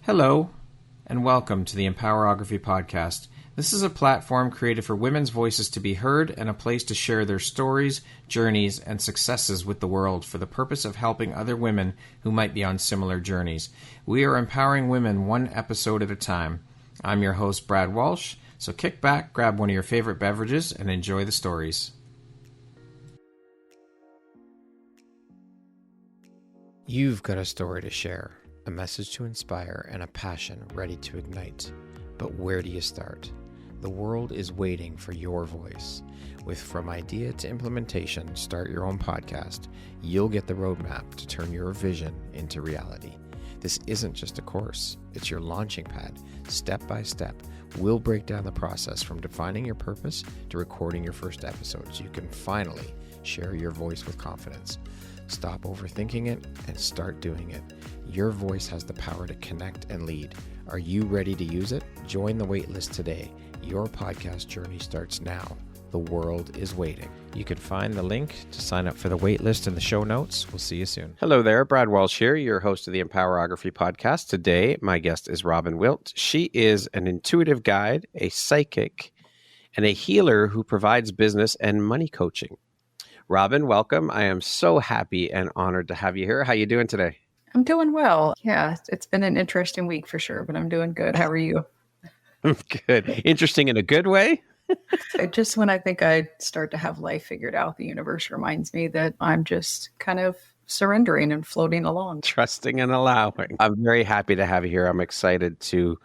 Hello, and welcome to the Empowerography Podcast. This is a platform created for women's voices to be heard and a place to share their stories, journeys, and successes with the world for the purpose of helping other women who might be on similar journeys. We are empowering women one episode at a time. I'm your host, Brad Walsh, so kick back, grab one of your favorite beverages, and enjoy the stories. You've got a story to share, a message to inspire, and a passion ready to ignite. But where do you start? The world is waiting for your voice. With From Idea to Implementation, Start Your Own Podcast, you'll get the roadmap to turn your vision into reality. This isn't just a course, it's your launching pad. Step by step, we'll break down the process from defining your purpose to recording your first episode so you can finally share your voice with confidence. Stop overthinking it and start doing it. Your voice has the power to connect and lead. Are you ready to use it? Join the waitlist today. Your podcast journey starts now. The world is waiting. You can find the link to sign up for the waitlist in the show notes. We'll see you soon. Hello there, Brad Walsh here, your host of the Empowerography Podcast. Today, my guest is Robin Wilt. She is an intuitive guide, a psychic, and a healer who provides business and money coaching. Robin, welcome. I am so happy and honored to have you here. How are you doing today? I'm doing well. Yeah, it's been an interesting week for sure, but I'm doing good. How are you? I'm good. Interesting in a good way? Just when I think I start to have life figured out, the universe reminds me that I'm just kind of surrendering and floating along. Trusting and allowing. I'm very happy to have you here. I'm excited to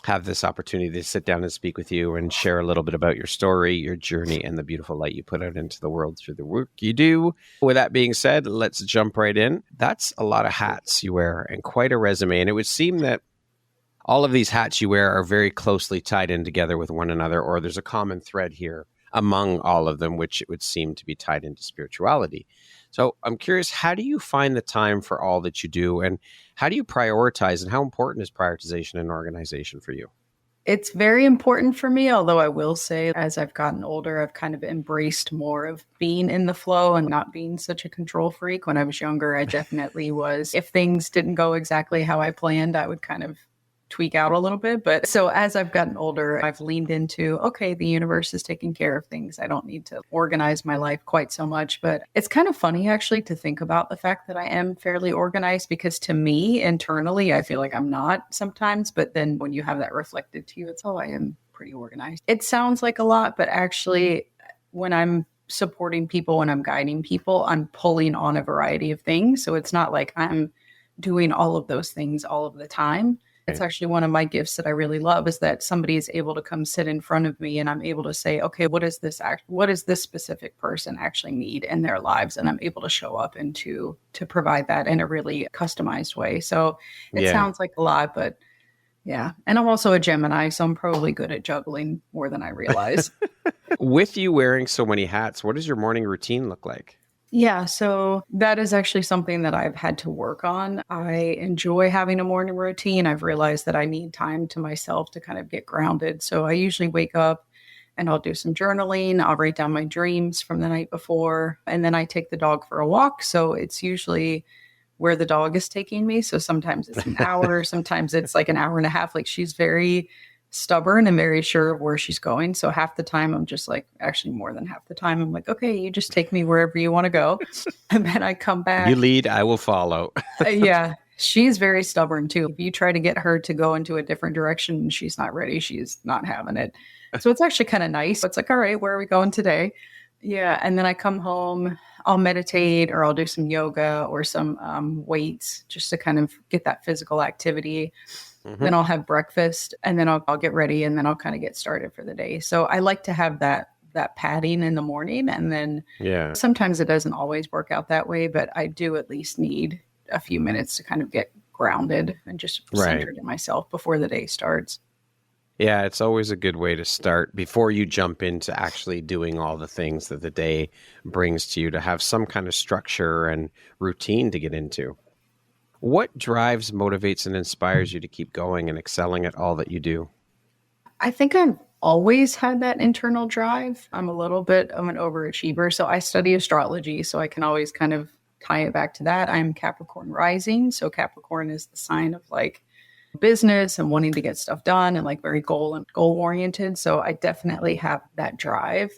have this opportunity to sit down and speak with you and share a little bit about your story, your journey, and the beautiful light you put out into the world through the work you do. With that being said, let's jump right in. That's a lot of hats you wear and quite a resume. And it would seem that all of these hats you wear are very closely tied in together with one another, or there's a common thread here among all of them, which it would seem to be tied into spirituality. So I'm curious, how do you find the time for all that you do, and how do you prioritize, and how important is prioritization and organization for you? It's very important for me, although I will say as I've gotten older, I've kind of embraced more of being in the flow and not being such a control freak. When I was younger, I definitely was. If things didn't go exactly how I planned, I would kind of tweak out a little bit. But so as I've gotten older, I've leaned into, okay, the universe is taking care of things. I don't need to organize my life quite so much. But it's kind of funny actually to think about the fact that I am fairly organized, because to me internally, I feel like I'm not sometimes. But then when you have that reflected to you, it's, oh, I am pretty organized. It sounds like a lot, but actually when I'm supporting people, when I'm guiding people, I'm pulling on a variety of things. So it's not like I'm doing all of those things all of the time. It's actually one of my gifts that I really love, is that somebody is able to come sit in front of me and I'm able to say, okay, what does this specific person actually need in their lives? And I'm able to show up and to provide that in a really customized way. So it sounds like a lot, but yeah. And I'm also a Gemini, so I'm probably good at juggling more than I realize. With you wearing so many hats, what does your morning routine look like? Yeah, so that is actually something that I've had to work on. I enjoy having a morning routine. I've realized that I need time to myself to kind of get grounded. So I usually wake up and I'll do some journaling. I'll write down my dreams from the night before, and then I take the dog for a walk. So it's usually where the dog is taking me. So sometimes it's an hour, sometimes it's like an hour and a half. Like, she's very stubborn and very sure of where she's going. So half the time I'm just like, actually more than half the time, I'm like, okay, you just take me wherever you want to go. And then I come back. You lead, I will follow. Yeah. She's very stubborn too. If you try to get her to go into a different direction and she's not ready, she's not having it. So it's actually kind of nice. It's like, all right, where are we going today? Yeah. And then I come home, I'll meditate, or I'll do some yoga or some weights, just to kind of get that physical activity. Mm-hmm. Then I'll have breakfast, and then I'll get ready, and then I'll kind of get started for the day. So I like to have that padding in the morning. And then sometimes it doesn't always work out that way, but I do at least need a few minutes to kind of get grounded and just centered in myself before the day starts. Yeah, it's always a good way to start before you jump into actually doing all the things that the day brings to you, to have some kind of structure and routine to get into. What drives, motivates, and inspires you to keep going and excelling at all that you do? I think I've always had that internal drive. I'm a little bit of an overachiever. So I study astrology, so I can always kind of tie it back to that. I'm Capricorn rising. So Capricorn is the sign of like business and wanting to get stuff done and like very goal oriented. So I definitely have that drive.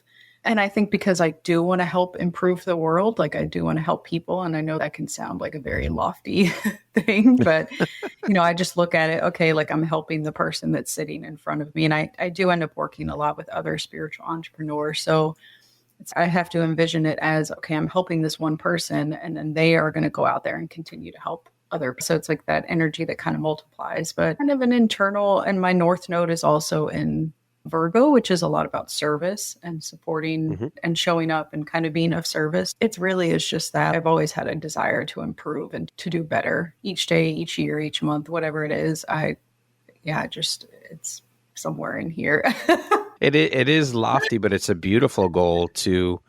And I think because I do want to help improve the world, like I do want to help people. And I know that can sound like a very lofty thing, but I just look at it, okay, like I'm helping the person that's sitting in front of me. And I do end up working a lot with other spiritual entrepreneurs. So I have to envision it as, okay, I'm helping this one person and then they are going to go out there and continue to help other. So it's like that energy that kind of multiplies, but kind of an internal, and my North Node is also in Virgo, which is a lot about service and supporting and showing up and kind of being of service. It really is just that I've always had a desire to improve and to do better each day, each year, each month, whatever it is. It's somewhere in here. It is lofty, but it's a beautiful goal to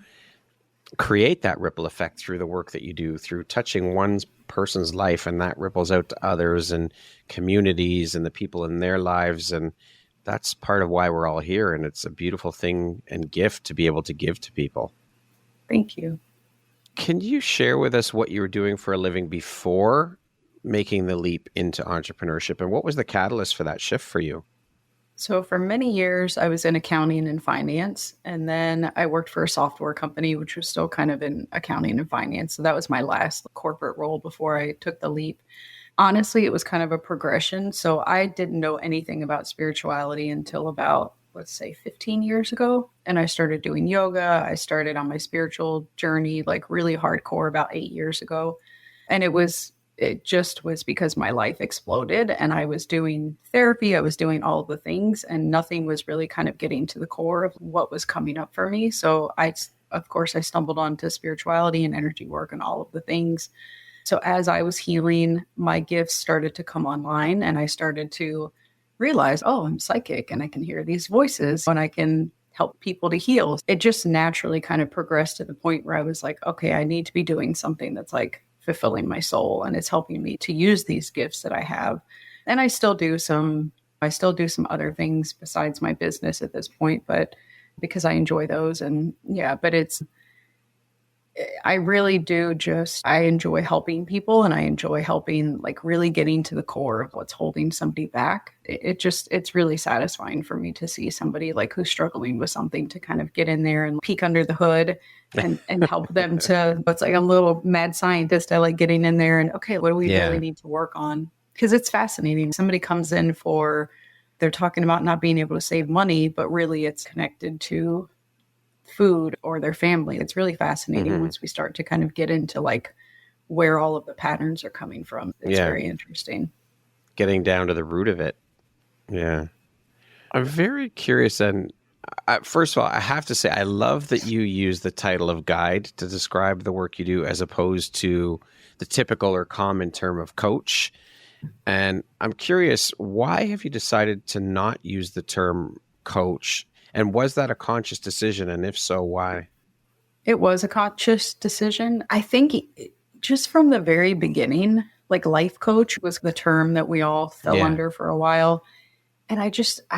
create that ripple effect through the work that you do, through touching one person's life, and that ripples out to others and communities and the people in their lives. And that's part of why we're all here. And it's a beautiful thing and gift to be able to give to people. Thank you. Can you share with us what you were doing for a living before making the leap into entrepreneurship? And what was the catalyst for that shift for you? So for many years, I was in accounting and finance, and then I worked for a software company, which was still kind of in accounting and finance. So that was my last corporate role before I took the leap. Honestly, it was kind of a progression. So I didn't know anything about spirituality until about, let's say, 15 years ago. And I started doing yoga. I started on my spiritual journey, like really hardcore, about 8 years ago. And it just was because my life exploded and I was doing therapy. I was doing all of the things and nothing was really kind of getting to the core of what was coming up for me. So of course, I stumbled onto spirituality and energy work and all of the things. So as I was healing, my gifts started to come online and I started to realize, oh, I'm psychic and I can hear these voices and I can help people to heal. It just naturally kind of progressed to the point where I was like, okay, I need to be doing something that's like fulfilling my soul and it's helping me to use these gifts that I have. And I still do some other things besides my business at this point, but because I enjoy those. And yeah, but I really do I enjoy helping people and I enjoy helping, like really getting to the core of what's holding somebody back. It's really satisfying for me to see somebody like who's struggling with something to kind of get in there and peek under the hood and help them to, it's like a little mad scientist. I like getting in there and, okay, what do we really need to work on? Because it's fascinating. Somebody comes in they're talking about not being able to save money, but really it's connected to food or their family. It's really fascinating once we start to kind of get into like where all of the patterns are coming from. It's very interesting. Getting down to the root of it. Yeah. I'm very curious. And first of all, I have to say, I love that you use the title of guide to describe the work you do as opposed to the typical or common term of coach. And I'm curious, why have you decided to not use the term coach? And was that a conscious decision? And if so, why? It was a conscious decision. I think just from the very beginning, like life coach was the term that we all fell under for a while. And I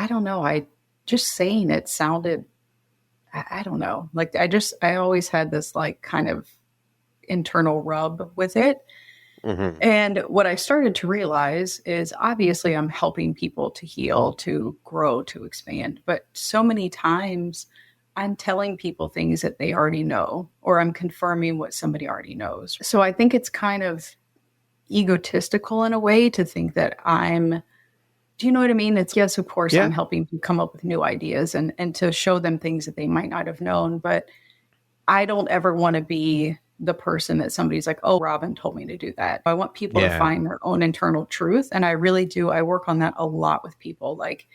don't know. Just saying it sounded, I don't know. Like I always had this like kind of internal rub with it. Mm-hmm. And what I started to realize is obviously I'm helping people to heal, to grow, to expand. But so many times I'm telling people things that they already know, or I'm confirming what somebody already knows. So I think it's kind of egotistical in a way to think that do you know what I mean? It's yes, of course, I'm helping you come up with new ideas and to show them things that they might not have known. But I don't ever want to be the person that somebody's like, oh, Robin told me to do that. I want people to find their own internal truth. And I really do. I work on that a lot with people. Like,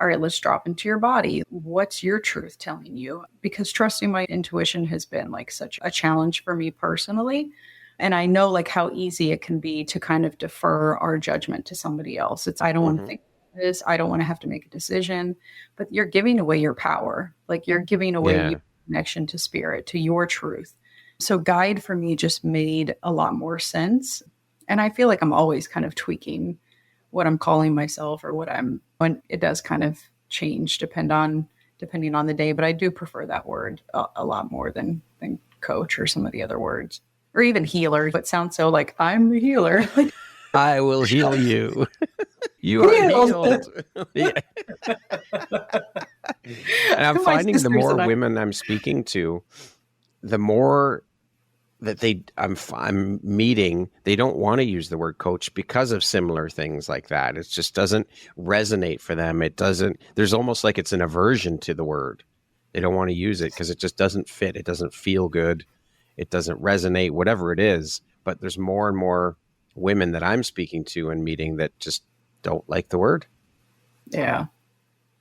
all right, let's drop into your body. What's your truth telling you? Because trusting my intuition has been like such a challenge for me personally. And I know like how easy it can be to kind of defer our judgment to somebody else. I don't want to think this. I don't want to have to make a decision, but you're giving away your power. Like you're giving away your connection to spirit, to your truth. So guide for me just made a lot more sense. And I feel like I'm always kind of tweaking what I'm calling myself or when it does kind of change depending on the day. But I do prefer that word a lot more than coach or some of the other words or even healer. It sounds so like I'm the healer. I will heal you. You are healed. Yeah. And I'm My finding the sisters more and I. women I'm speaking to, the more that I'm meeting, they don't want to use the word coach because of similar things like that. It just doesn't resonate for them. It doesn't, there's almost like it's an aversion to the word. They don't want to use it because it just doesn't fit. It doesn't feel good. It doesn't resonate, whatever it is. But there's more and more women that I'm speaking to and meeting that just don't like the word. Yeah.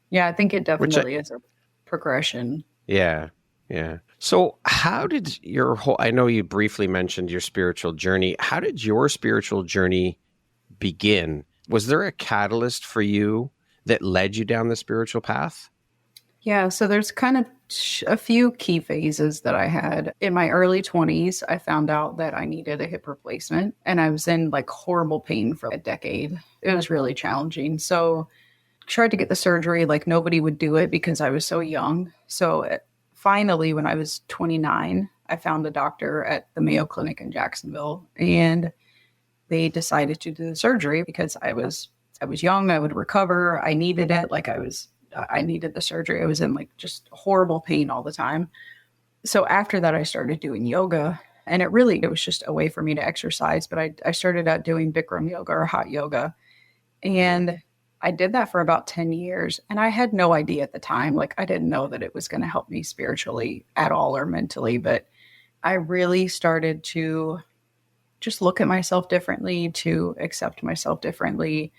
Yeah, I think it Which definitely is a progression. Yeah. Yeah. So how did your whole, I know you briefly mentioned your spiritual journey. How did your spiritual journey begin? Was there a catalyst for you that led you down the spiritual path? Yeah, so there's kind of a few key phases that I had. In my early 20s, I found out that I needed a hip replacement and I was in like horrible pain for a decade. It was really challenging. So tried to get the surgery, like nobody would do it because I was so young. So finally, when I was 29, I found a doctor at the Mayo Clinic in Jacksonville, and they decided to do the surgery because I was young, I would recover, I needed it, I needed the surgery. I was in like just horrible pain all the time. So after that, I started doing yoga, and it was just a way for me to exercise. But I started out doing Bikram yoga or hot yoga, and I did that for about 10 years. And I had no idea at the time. Like, I didn't know that it was going to help me spiritually at all or mentally. But I really started to just look at myself differently, to accept myself differently.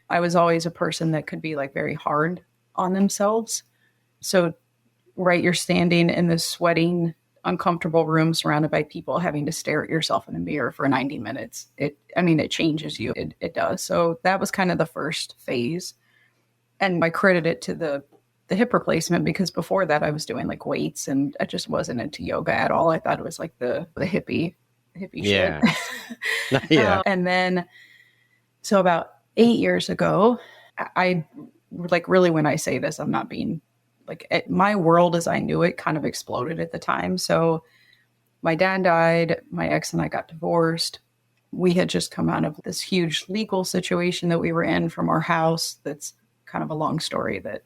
I was always a person that could be like very hard on themselves. So, right, you're standing in this sweating, uncomfortable room surrounded by people having to stare at yourself in a mirror for 90 minutes. It changes you. It does. So that was kind of the first phase. And I credit it to the hip replacement because before that I was doing like weights and I just wasn't into yoga at all. I thought it was like the hippie Yeah. shit. Yeah. And then, so about 8 years ago, I like, really, when I say this, I'm not being like, my world as I knew it kind of exploded at the time. So my dad died, my ex and I got divorced. We had just come out of this huge legal situation that we were in from our house. That's kind of a long story that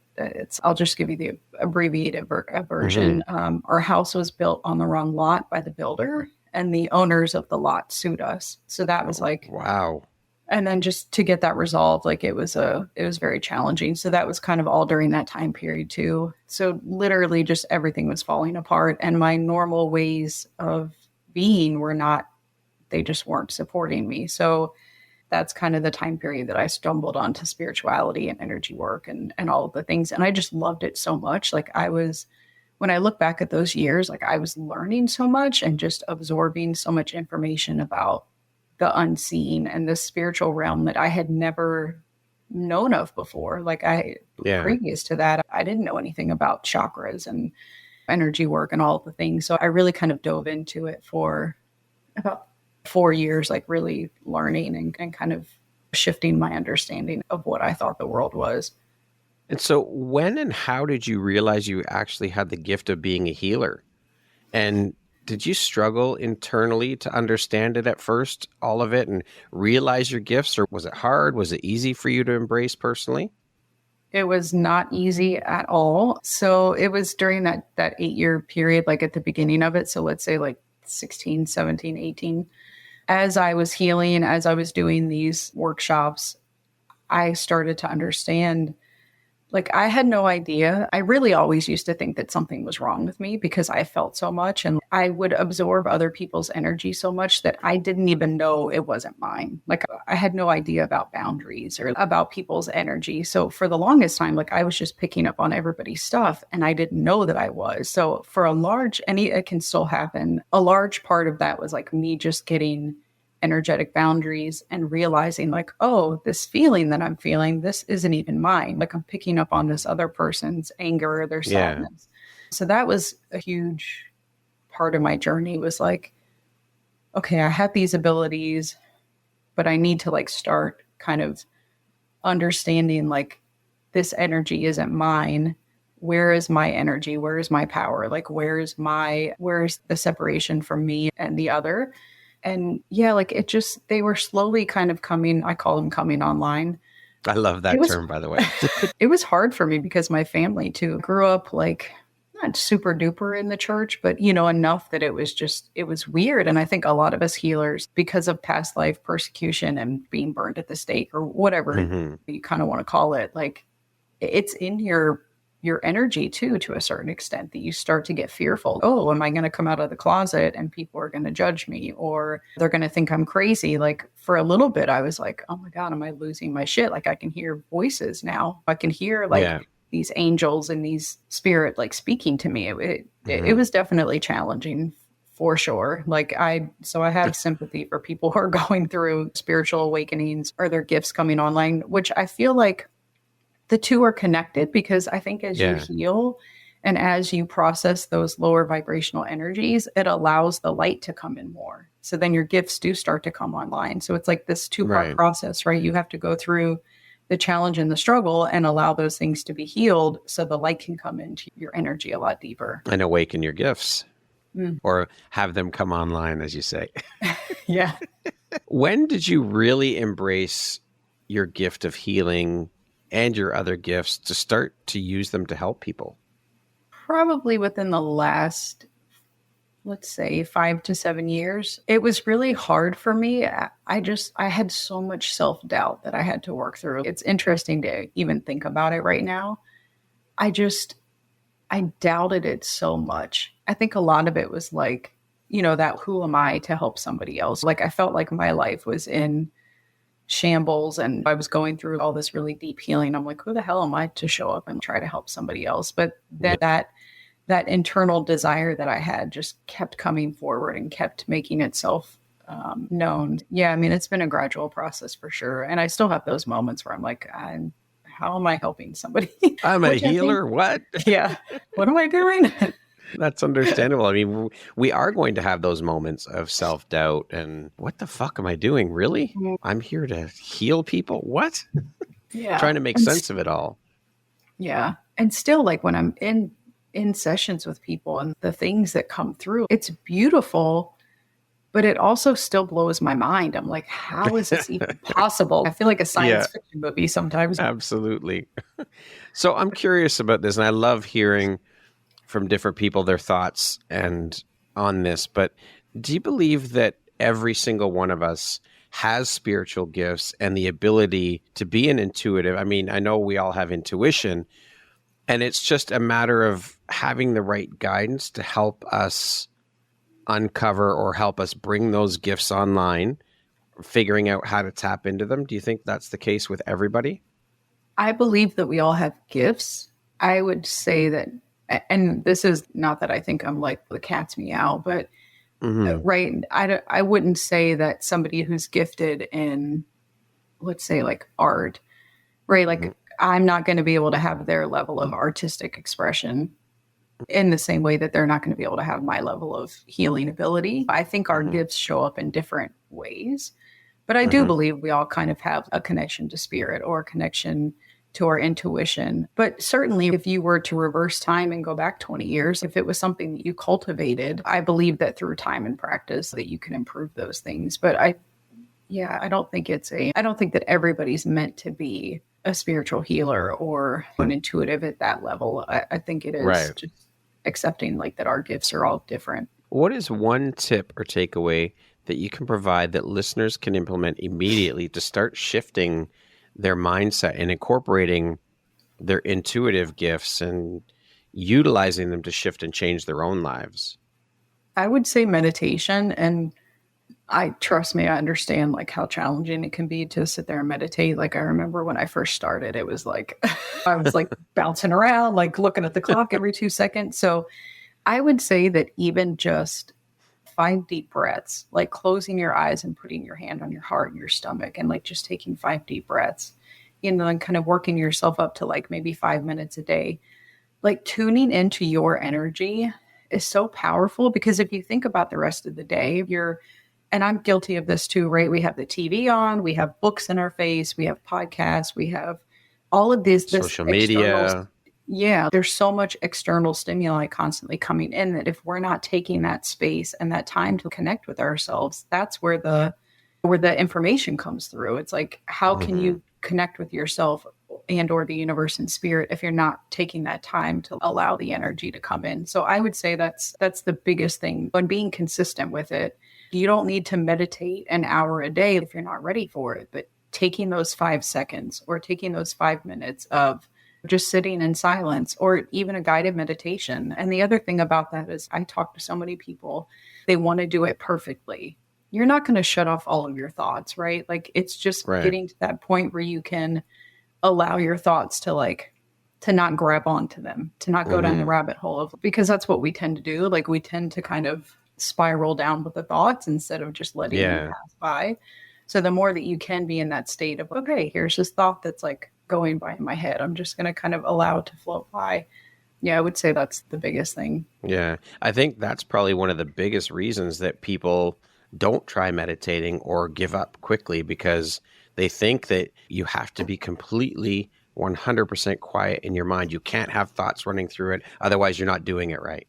I'll just give you the abbreviated version. Our house was built on the wrong lot by the builder, and the owners of the lot sued us. So that was like, Wow. and then just to get that resolved, like it was very challenging. So that was kind of all during that time period too. So literally just everything was falling apart, and my normal ways of being they just weren't supporting me. So that's kind of the time period that I stumbled onto spirituality and energy work and all of the things. And I just loved it so much. Like when I look back at those years, like I was learning so much and just absorbing so much information about the unseen and the spiritual realm that I had never known of before. Previous to that, I didn't know anything about chakras and energy work and all of the things. So I really kind of dove into it for about 4 years, like really learning and kind of shifting my understanding of what I thought the world was. And so when and how did you realize you actually had the gift of being a healer? And did you struggle internally to understand it at first, all of it, and realize your gifts? Or was it hard? Was it easy for you to embrace personally? It was not easy at all. So it was during that 8-year period, like at the beginning of it. So let's say like 16, 17, 18. As I was healing, as I was doing these workshops, I started to understand, like, I had no idea. I really always used to think that something was wrong with me because I felt so much and I would absorb other people's energy so much that I didn't even know it wasn't mine. Like, I had no idea about boundaries or about people's energy. So for the longest time, like, I was just picking up on everybody's stuff and I didn't know that I was. So for it can still happen. A large part of that was like me just getting energetic boundaries and realizing like, oh, this feeling that I'm feeling, this isn't even mine. Like, I'm picking up on this other person's anger or their sadness. So that was a huge part of my journey, was like, okay, I have these abilities, but I need to like start kind of understanding like, this energy isn't mine. Where is my energy? Where is my power? Like, where's the separation from me and the other? And yeah, like it just, they were slowly kind of coming, I call them coming online. I love It that was, term, by the way. it was hard for me because my family too grew up like not super duper in the church, but enough that it was just, it was weird. And I think a lot of us healers, because of past life persecution and being burned at the stake or whatever you kind of want to call it, like it's in your energy too, to a certain extent, that you start to get fearful. Oh, am I going to come out of the closet and people are going to judge me, or they're going to think I'm crazy? Like for a little bit, I was like, oh my God, am I losing my shit? Like I can hear voices now. I can hear like these angels and these spirit like speaking to me. It was definitely challenging for sure. Like I have sympathy for people who are going through spiritual awakenings or their gifts coming online, which I feel like the two are connected, because I think as you heal and as you process those lower vibrational energies, it allows the light to come in more. So then your gifts do start to come online. So it's like this two-part process, right? You have to go through the challenge and the struggle and allow those things to be healed so the light can come into your energy a lot deeper. And awaken your gifts or have them come online, as you say. Yeah. When did you really embrace your gift of healing and your other gifts to start to use them to help people? Probably within the last, let's say 5 to 7 years. It was really hard for me. I had so much self-doubt that I had to work through. It's interesting to even think about it right now. I doubted it so much. I think a lot of it was like, that who am I to help somebody else? Like I felt like my life was in shambles and I was going through all this really deep healing. I'm like, who the hell am I to show up and try to help somebody else? But that internal desire that I had just kept coming forward and kept making itself known. Yeah, I mean, it's been a gradual process for sure. And I still have those moments where I'm like, how am I helping somebody? I'm a healer. What? Yeah. What am I doing? That's understandable. I mean, we are going to have those moments of self-doubt and what the fuck am I doing? Really? I'm here to heal people? What? Yeah. Trying to make sense of it all. Yeah. And still, like when I'm in sessions with people and the things that come through, it's beautiful, but it also still blows my mind. I'm like, how is this even possible? I feel like a science fiction movie sometimes. Absolutely. So I'm curious about this, and I love hearing from different people their thoughts and on this, but do you believe that every single one of us has spiritual gifts and the ability to be an intuitive? I mean, I know we all have intuition, and it's just a matter of having the right guidance to help us uncover or help us bring those gifts online, figuring out how to tap into them. Do you think that's the case with everybody? I believe that we all have gifts. I would say that, and this is not that I think I'm like the cat's meow, but right, I wouldn't say that somebody who's gifted in, let's say like art, right? Like I'm not going to be able to have their level of artistic expression in the same way that they're not going to be able to have my level of healing ability. I think our gifts show up in different ways, but I do believe we all kind of have a connection to spirit or a connection to our intuition. But certainly if you were to reverse time and go back 20 years, if it was something that you cultivated, I believe that through time and practice that you can improve those things. But I don't think that everybody's meant to be a spiritual healer or an intuitive at that level. I think it is just accepting like that our gifts are all different. What is one tip or takeaway that you can provide that listeners can implement immediately to start shifting their mindset and incorporating their intuitive gifts and utilizing them to shift and change their own lives? I would say meditation. And trust me, I understand like how challenging it can be to sit there and meditate. Like I remember when I first started, it was like, I was like bouncing around, like looking at the clock every 2 seconds. So I would say that even just 5 deep breaths, like closing your eyes and putting your hand on your heart and your stomach and like just taking 5 deep breaths, and kind of working yourself up to like maybe 5 minutes a day, like tuning into your energy is so powerful. Because if you think about the rest of the day, and I'm guilty of this too, right? We have the TV on, we have books in our face, we have podcasts, we have all of this social media. Yeah, there's so much external stimuli constantly coming in that if we're not taking that space and that time to connect with ourselves, that's where the information comes through. It's like, how can Hmm. you connect with yourself and or the universe and spirit if you're not taking that time to allow the energy to come in? So I would say that's the biggest thing, and being consistent with it. You don't need to meditate an hour a day if you're not ready for it, but taking those 5 seconds or taking those 5 minutes of just sitting in silence or even a guided meditation. And the other thing about that is I talk to so many people, they want to do it perfectly. You're not going to shut off all of your thoughts, right? Like it's just Right. getting to that point where you can allow your thoughts to to not grab onto them, to not go down the Hmm. rabbit hole of, because that's what we tend to do. Like we tend to kind of spiral down with the thoughts instead of just letting them Yeah. pass by. So the more that you can be in that state of, okay, here's this thought that's like going by in my head, I'm just going to kind of allow it to float by. Yeah, I would say that's the biggest thing. Yeah. I think that's probably one of the biggest reasons that people don't try meditating or give up quickly, because they think that you have to be completely 100% quiet in your mind. You can't have thoughts running through it. Otherwise, you're not doing it right,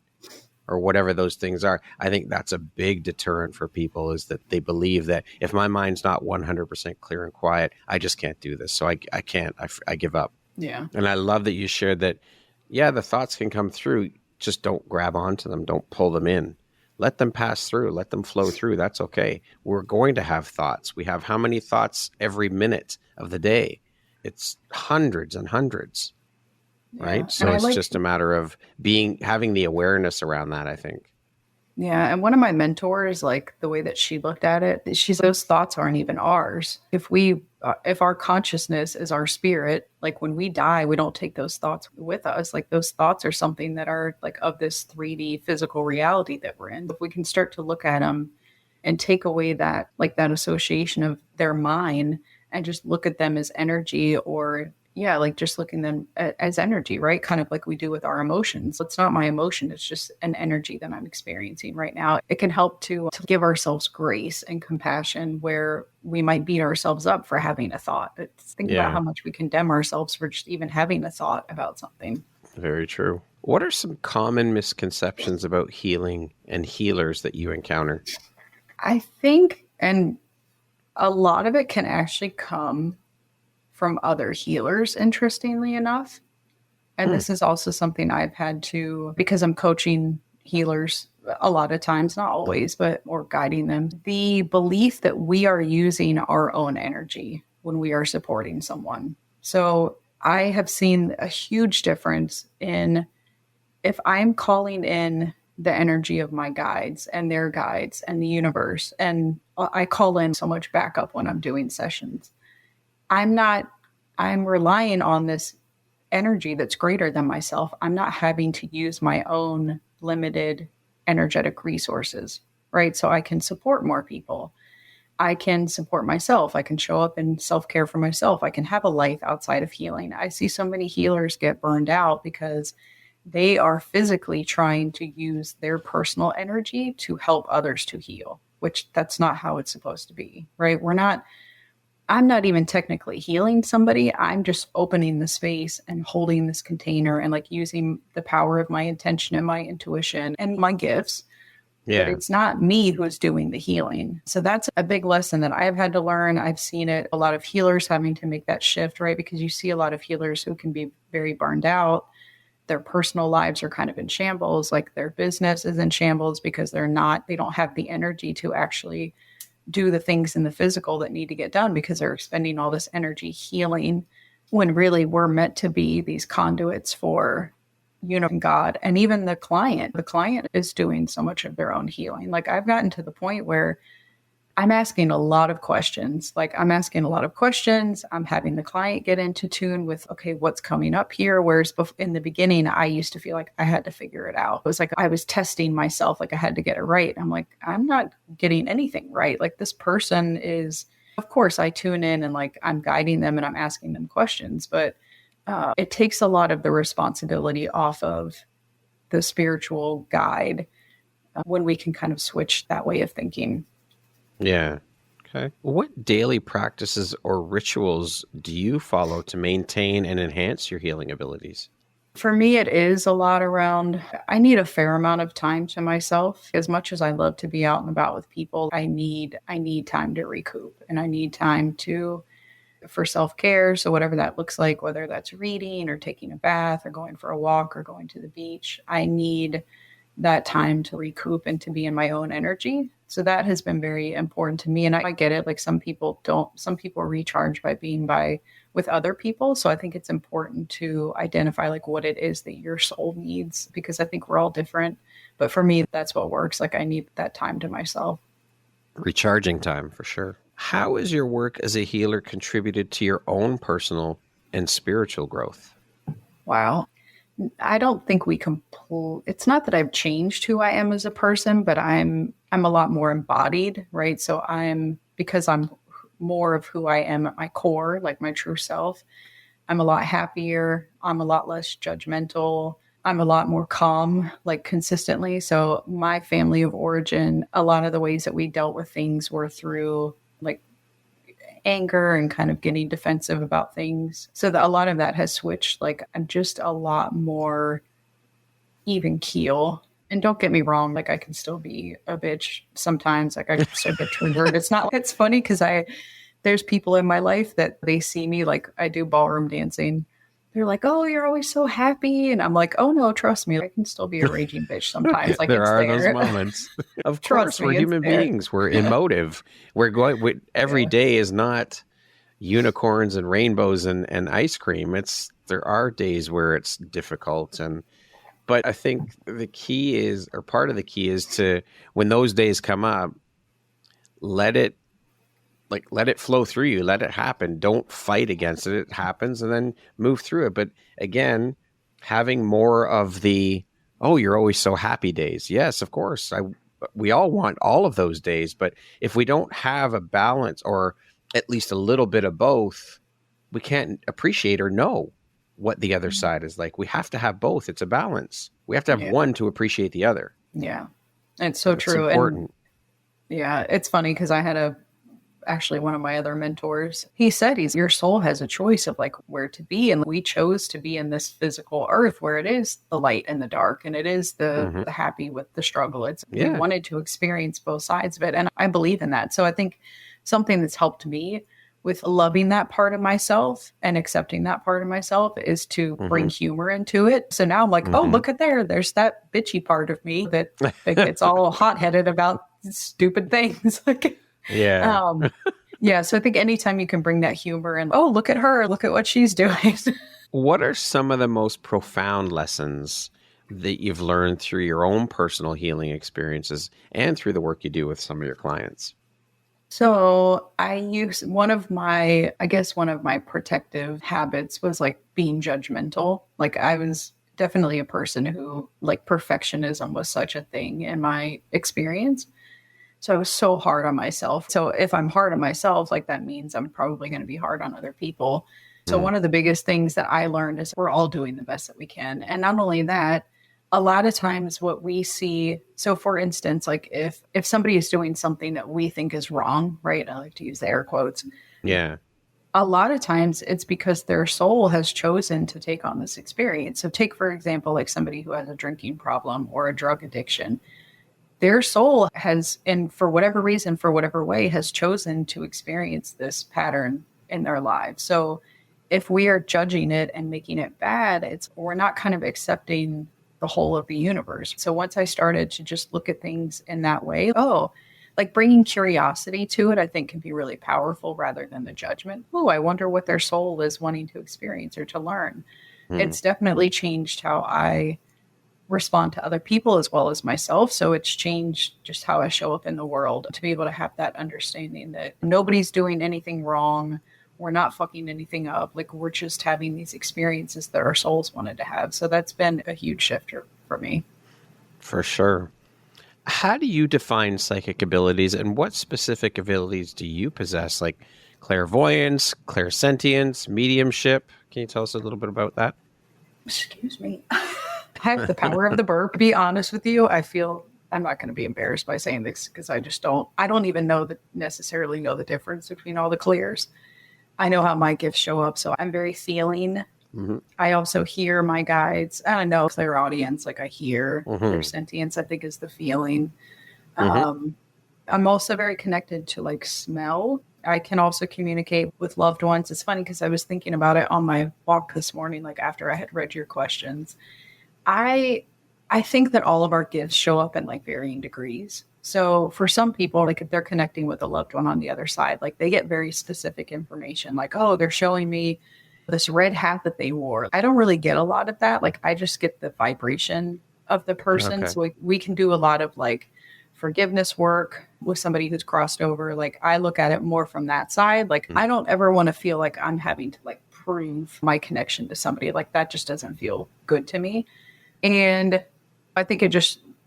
or whatever those things are. I think that's a big deterrent for people, is that they believe that if my mind's not 100% clear and quiet, I just can't do this. So I can't, I give up. Yeah. And I love that you shared that, yeah, the thoughts can come through. Just don't grab onto them. Don't pull them in. Let them pass through. Let them flow through. That's okay. We're going to have thoughts. We have how many thoughts every minute of the day? It's hundreds and hundreds, Yeah. right? And So I it's like, just a matter of having the awareness around that, I think. yeah. And one of my mentors, like the way that she looked at it, she's, those thoughts aren't even ours. If our consciousness is our spirit, like when we die, we don't take those thoughts with us. Like those thoughts are something that are like of this 3D physical reality that we're in. If we can start to look at them and take away that, like that association of their mind and just look at them as energy, or yeah, like just looking them as energy, right? Kind of like we do with our emotions. It's not my emotion, it's just an energy that I'm experiencing right now. It can help to give ourselves grace and compassion where we might beat ourselves up for having a thought. Think about Yeah, how much we condemn ourselves for just even having a thought about something. very true. What are some common misconceptions about healing and healers that you encounter? I think, and a lot of it can actually come from other healers, interestingly enough. And Hmm. this is also something I've had to, because I'm coaching healers a lot of times, not always, but or guiding them. The belief that we are using our own energy when we are supporting someone. So I have seen a huge difference in, if I'm calling in the energy of my guides and their guides and the universe, and I call in so much backup when I'm doing sessions. I'm not, I'm relying on this energy that's greater than myself. I'm not having to use my own limited energetic resources, right? So I can support more people. I can support myself. I can show up in self care for myself. I can have a life outside of healing. I see so many healers get burned out because they are physically trying to use their personal energy to help others to heal, which that's not how it's supposed to be, right? I'm not even technically healing somebody. I'm just opening the space and holding this container and like using the power of my intention and my intuition and my gifts. But Yeah. it's not me who's doing the healing. So that's a big lesson that I've had to learn. I've seen it, a lot of healers having to make that shift, right? Because you see a lot of healers who can be very burned out. Their personal lives are kind of in shambles, like their business is in shambles because they don't have the energy to actually do the things in the physical that need to get done because they're expending all this energy healing when really we're meant to be these conduits for God. And even the client is doing so much of their own healing. Like I've gotten to the point where I'm asking a lot of questions. I'm having the client get into tune with, okay, what's coming up here? Whereas in the beginning, I used to feel like I had to figure it out. It was like I was testing myself, like I had to get it right. I'm like, I'm not getting anything right. Like this person is, of course, I tune in and like I'm guiding them and I'm asking them questions, but it takes a lot of the responsibility off of the spiritual guide when we can kind of switch that way of thinking. Yeah. Okay. What daily practices or rituals do you follow to maintain and enhance your healing abilities? For me, it is a lot around, I need a fair amount of time to myself. As much as I love to be out and about with people, I need time to recoup, and I need time for self-care. So whatever that looks like, whether that's reading or taking a bath or going for a walk or going to the beach, I need that time to recoup and to be in my own energy. So that has been very important to me. And I get it. Like some people recharge by being with other people. So I think it's important to identify like what it is that your soul needs, because I think we're all different. But for me, that's what works. Like I need that time to myself. Recharging time, for sure. How has your work as a healer contributed to your own personal and spiritual growth? Wow. I don't think it's not that I've changed who I am as a person, but I'm a lot more embodied, right? So because I'm more of who I am at my core, like my true self, I'm a lot happier. I'm a lot less judgmental. I'm a lot more calm, like consistently. So my family of origin, a lot of the ways that we dealt with things were through like anger and kind of getting defensive about things. So a lot of that has switched. Like I'm just a lot more even keel. And don't get me wrong, like I can still be a bitch sometimes. Like I can still get triggered. It's funny because there's people in my life that they see me, like I do ballroom dancing. They're like, "Oh, you're always so happy." And I'm like, "Oh no, trust me. I can still be a raging bitch sometimes." Like there are those moments. Of course, we're human beings. We're emotive. Every day is not unicorns and rainbows and ice cream. There are days where it's difficult. But I think part of the key is to, when those days come up, let it flow through you, let it happen. Don't fight against it. It happens, and then move through it. But again, having more of the, "Oh, you're always so happy" days. Yes, of course. We all want all of those days, but if we don't have a balance or at least a little bit of both, we can't appreciate or know what the other side is like. We have to have both. It's a balance. We have to have one to appreciate the other. Yeah. It's so true. It's important. And yeah, it's funny because I had actually one of my other mentors, he said your soul has a choice of like where to be. And we chose to be in this physical earth where it is the light and the dark, and it is the happy with the struggle. We wanted to experience both sides of it. And I believe in that. So I think something that's helped me with loving that part of myself and accepting that part of myself is to bring humor into it. So now I'm like, oh, look at there's that bitchy part of me that gets all hot-headed about stupid things. Like, yeah. So I think anytime you can bring that humor and, oh, look at her, look at what she's doing. What are some of the most profound lessons that you've learned through your own personal healing experiences and through the work you do with some of your clients? So I use one of my protective habits was like being judgmental. Like I was definitely a person who, like, perfectionism was such a thing in my experience. So I was so hard on myself. So if I'm hard on myself, like that means I'm probably going to be hard on other people. So one of the biggest things that I learned is we're all doing the best that we can. And not only that, a lot of times what we see, so for instance, like if somebody is doing something that we think is wrong, right? I like to use the air quotes. Yeah. A lot of times it's because their soul has chosen to take on this experience. So take, for example, like somebody who has a drinking problem or a drug addiction. Their soul has, and for whatever reason, for whatever way, has chosen to experience this pattern in their lives. So if we are judging it and making it bad, we're not kind of accepting the whole of the universe. So once I started to just look at things in that way, like bringing curiosity to it, I think can be really powerful rather than the judgment. Oh, I wonder what their soul is wanting to experience or to learn. It's definitely changed how I respond to other people as well as myself. So it's changed just how I show up in the world, to be able to have that understanding that nobody's doing anything wrong. We're not fucking anything up. Like, we're just having these experiences that our souls wanted to have. So that's been a huge shift for me. For sure. How do you define psychic abilities, and what specific abilities do you possess? Like clairvoyance, clairsentience, mediumship? Can you tell us a little bit about that? Excuse me. I have the power of the burp. To be honest with you, I feel I'm not going to be embarrassed by saying this because I don't even necessarily know the difference between all the clears. I know how my gifts show up. So I'm very feeling. I also hear my guides. I don't know, clairaudience, like I hear their Mm-hmm. sentience, I think is the feeling. Mm-hmm. Um, I'm also very connected to like smell. I can also communicate with loved ones. It's funny because I was thinking about it on my walk this morning, like after I had read your questions. I I think that all of our gifts show up in like varying degrees. So for some people, like if they're connecting with a loved one on the other side, like they get very specific information, like, oh, they're showing me this red hat that they wore. I don't really get a lot of that. Like I just get the vibration of the person. Okay. So we can do a lot of like forgiveness work with somebody who's crossed over. Like I look at it more from that side. Like I don't ever want to feel like I'm having to like prove my connection to somebody. Like that just doesn't feel good to me. And I think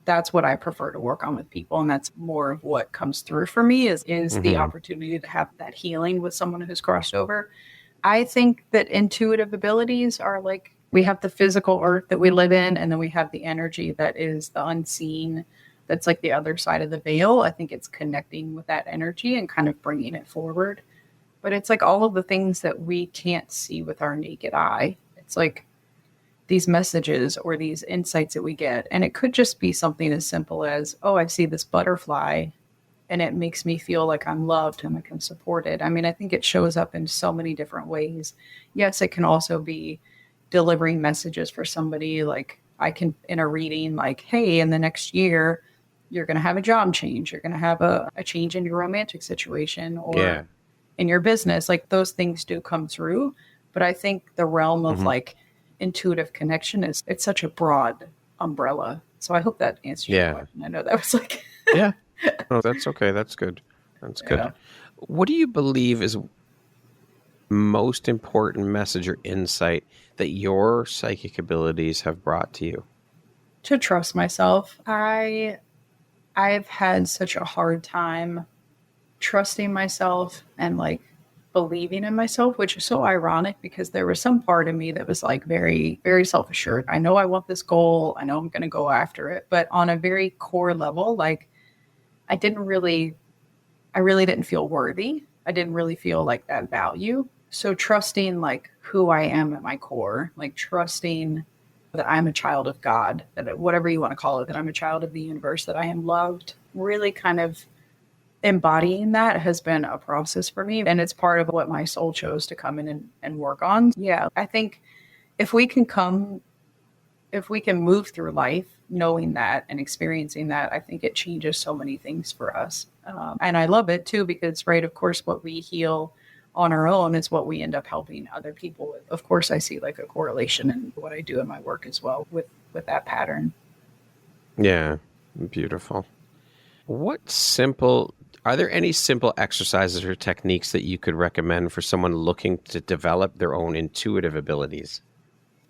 that's what I prefer to work on with people. And that's more of what comes through for me is the Mm-hmm. opportunity to have that healing with someone who's crossed over. I think that intuitive abilities are like we have the physical earth that we live in, and then we have the energy that is the unseen, that's like the other side of the veil. I think it's connecting with that energy and kind of bringing it forward. But it's like all of the things that we can't see with our naked eye. It's like these messages or these insights that we get. And it could just be something as simple as, oh, I see this butterfly and it makes me feel like I'm loved and like I'm supported. I mean, I think it shows up in so many different ways. Yes, it can also be delivering messages for somebody. Like I can, in a reading, like, hey, in the next year, you're going to have a job change. You're going to have a change in your romantic situation or Yeah. in your business. Like those things do come through. But I think the realm of Mm-hmm. like intuitive connection it's such a broad umbrella. So I hope that answers your Yeah. question. I know that was like, Yeah. Oh, that's okay. That's good. That's good. yeah. What do you believe is most important message or insight that your psychic abilities have brought to you? To trust myself. I've had such a hard time trusting myself and like believing in myself, which is so ironic because there was some part of me that was like very, very self assured. I know I want this goal. I know I'm going to go after it. But on a very core level, like I didn't really, I really didn't feel worthy. I didn't really feel like that value. So trusting like who I am at my core, like trusting that I'm a child of God, that whatever you want to call it, that I'm a child of the universe, that I am loved, really kind of embodying that has been a process for me. And it's part of what my soul chose to come in and work on. Yeah, I think if we can come, if we can move through life knowing that and experiencing that, I think it changes so many things for us. And I love it too, because, right, of course, what we heal on our own is what we end up helping other people with. Of course, I see like a correlation in what I do in my work as well with that pattern. Yeah. Beautiful. Are there any simple exercises or techniques that you could recommend for someone looking to develop their own intuitive abilities?